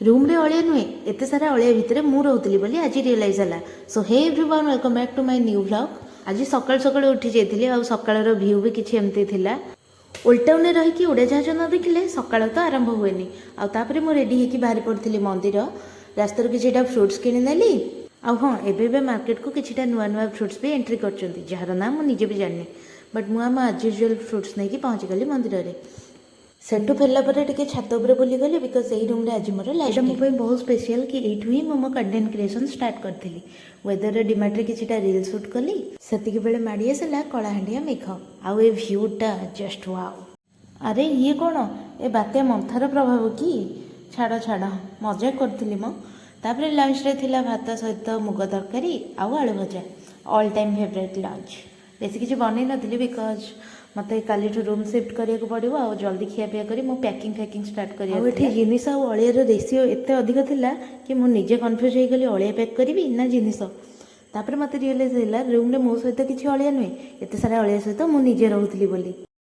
रूम्रे अलिया नुहे एत सारा अलिया भितर मु रोली बोली आज रियलाइज है। So hey everyone welcome back to my new vlog. आज सकाल सकाल उठी जाइए और सकाल भ्यू भी किसी एमती थिला। ओल्ड टाउन में रहीकि उड़ाजाहाज न देखिले सकाल तो आरंभ हुए आउे मुझे रेडी होकर बाहरी पड़ी मंदिर रास्तार कि फ्रुट्स किनेली। हाँ एबे मार्केट को किसी नुआ नुआ फ्रुट्स भी एंट्री कर जार ना मुझे भी जानी बट मुझे आज यूजुआल फ्रुट्स नहीं पहुँची गली मंदिर में। सेठू फेरला टे छात उपर बुली गली बिकज यही रूम आज मोर लाइट मो बहुत स्पेशल कि यू ही मो कंटेंट क्रिएशन स्टार्ट करी। वेदर डिमाट्रे किसी रील सुट कली से बेले माड़ी आसला कलाहांडिया मेघ आउ ए भ्यूटा जस्ट वाओ। अरे ये कौन ए बात्या मंथार प्रभाव कि छाड़ छाड़ मजा करी मो। तापर लंच रे थिला भात सहित मुग तरकारी आउ आलू भजा ऑल टाइम फेवरेट लंच। बेसी किसी बन नी बिकज मत काली रूम शिफ्ट करा पड़ो आ जल्दी खियापिया कर पैकिंग फैकिंग स्टार्ट कर जिनिस अलियार रेसीओ एत अधिक था कि मुझे कन्फ्यूज हो गली अलिया पैक करी ना जिनिस। तापर मत रियलाइज है रूम में मो सहित किसी अलिया नुहे एत सारा अलिया सहित मुझे रोली बोली।